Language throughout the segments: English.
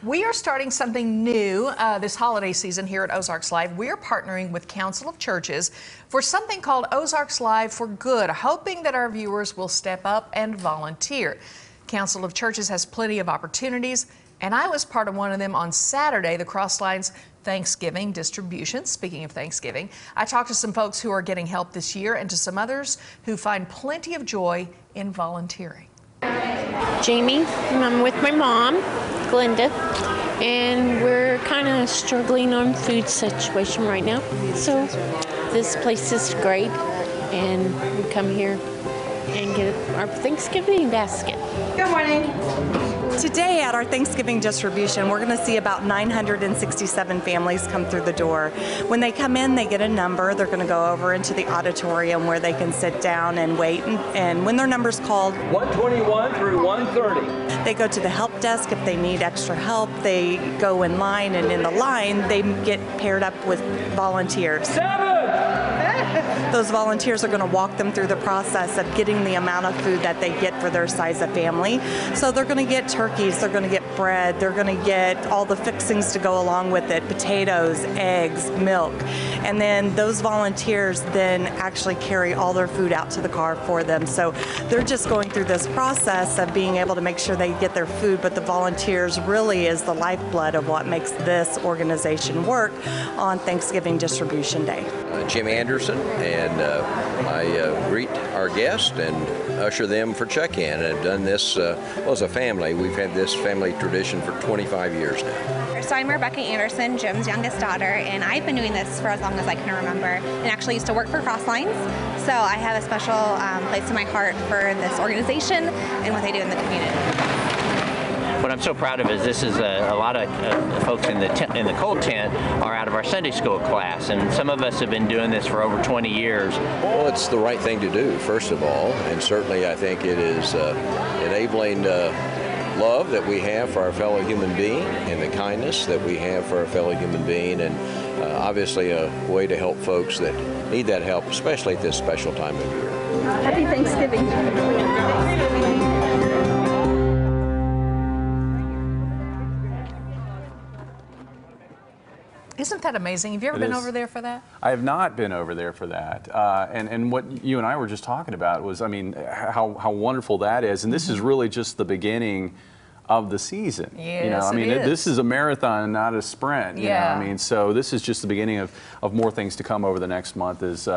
We are starting something new this holiday season here at Ozarks Live. We're partnering with Council of Churches for something called Ozarks Live for Good, hoping that our viewers will step up and volunteer. Council of Churches has plenty of opportunities, and I was part of one of them on Saturday, the Crosslines Thanksgiving distribution. Speaking of Thanksgiving, I talked to some folks who are getting help this year and to some others who find plenty of joy in volunteering. Jamie, and I'm with my mom, Glenda, and we're kind of struggling on food situation right now. So this place is great, and we come here and get our Thanksgiving basket. Good morning. Today at our Thanksgiving distribution, we're going to see about 967 families come through the door. When they come in, they get a number. They're going to go over into the auditorium where they can sit down and wait. And when their number's called, 121 through 130. They go to the help desk if they need extra help. They go in line, and in the line, they get paired up with volunteers. 7! Those volunteers are going to walk them through the process of getting the amount of food that they get for their size of family. So they're going to get turkeys, they're going to get bread, they're going to get all the fixings to go along with it, potatoes, eggs, milk. And then those volunteers then actually carry all their food out to the car for them. So they're just going through this process of being able to make sure they get their food, but the volunteers really is the lifeblood of what makes this organization work on Thanksgiving Distribution Day. Jim Anderson, and I greet our guests and usher them for check-in. I've done this as a family. We've had this family tradition for 25 years now. So I'm Rebecca Anderson, Jim's youngest daughter, and I've been doing this for as long as I can remember, and actually used to work for Crosslines. So I have a special place in my heart for this organization and what they do in the community. What I'm so proud of is this is a lot of folks in the cold tent are out of our Sunday school class, and some of us have been doing this for over 20 years. Well, it's the right thing to do, first of all, and certainly I think it is enabling love that we have for our fellow human being and the kindness that we have for our fellow human being, and obviously a way to help folks that need that help, especially at this special time of year. Happy Thanksgiving. Isn't that amazing? Have you ever been over there for that? I have not been over there for that. And what you and I were just talking about was, I mean, how wonderful that is. And this is really just the beginning of the season. Yes, you know, I mean, this is a marathon, not a sprint. You know, I mean, so this is just the beginning of more things to come over the next month as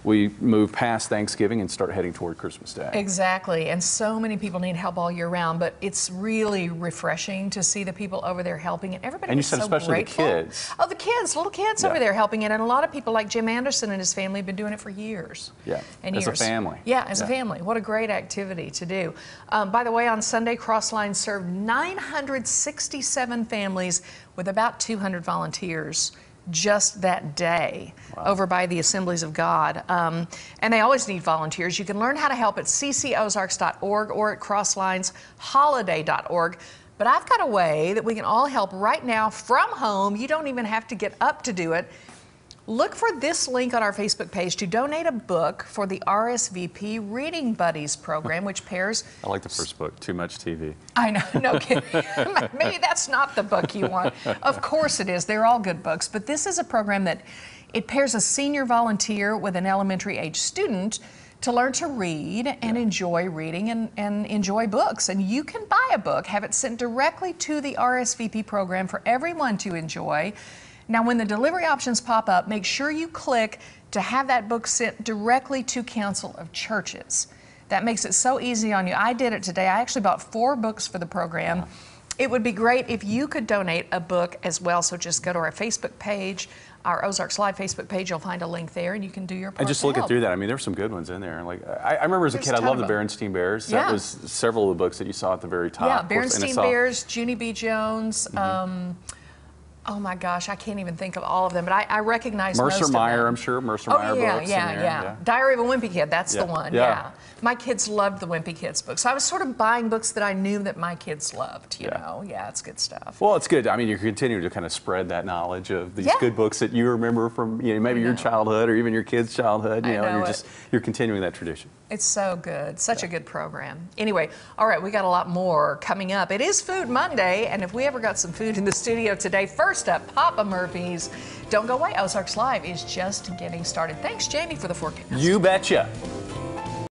we move past Thanksgiving and start heading toward Christmas Day. Exactly, and so many people need help all year round, but it's really refreshing to see the people over there helping, and everybody is so grateful. And you said especially the kids. Oh, the kids, little kids over there helping it, and a lot of people like Jim Anderson and his family have been doing it for years. Yeah, and as a family. Yeah, as a family. What a great activity to do. By the way, on Sunday, Crosslines served 967 families with about 200 volunteers just that day over by the Assemblies of God. And they always need volunteers. You can learn how to help at ccozarks.org or at crosslinesholiday.org. But I've got a way that we can all help right now from home. You don't even have to get up to do it. Look for this link on our Facebook page to donate a book for the RSVP Reading Buddies program, which pairs... I like the first book, Too Much TV. I know, no kidding. Maybe that's not the book you want. Of course it is. They're all good books. But this is a program that it pairs a senior volunteer with an elementary age student to learn to read and enjoy reading and enjoy books. And you can buy a book, have it sent directly to the RSVP program for everyone to enjoy. Now, when the delivery options pop up, make sure you click to have that book sent directly to Council of Churches. That makes it so easy on you. I did it today. I actually bought 4 books for the program. It would be great if you could donate a book as well. So just go to our Facebook page, our Ozarks Live Facebook page. You'll find a link there, and you can do your part. And just looking through that, I mean, there's some good ones in there. Like I remember as a kid, I loved the Berenstein Bears. That was several of the books that you saw at the very top. Yeah, Berenstein Bears, Junie B. Jones. Oh my gosh, I can't even think of all of them, but I recognize most of them. Mercer Meyer, I'm sure. Mercer Meyer books. Yeah. Diary of a Wimpy Kid, that's the one, My kids loved the Wimpy Kids books. So I was sort of buying books that I knew that my kids loved, you know. Yeah, it's good stuff. Well, it's good. I mean, you're continuing to kind of spread that knowledge of these good books that you remember from, you know, maybe your childhood or even your kids' childhood, you know, and you're continuing that tradition. It's so good. Such a good program. Anyway, all right, we got a lot more coming up. It is Food Monday, and if we ever got some food in the studio today, first up, Papa Murphy's. Don't go away. Ozarks Live is just getting started. Thanks, Jamie, for the forecast. You betcha.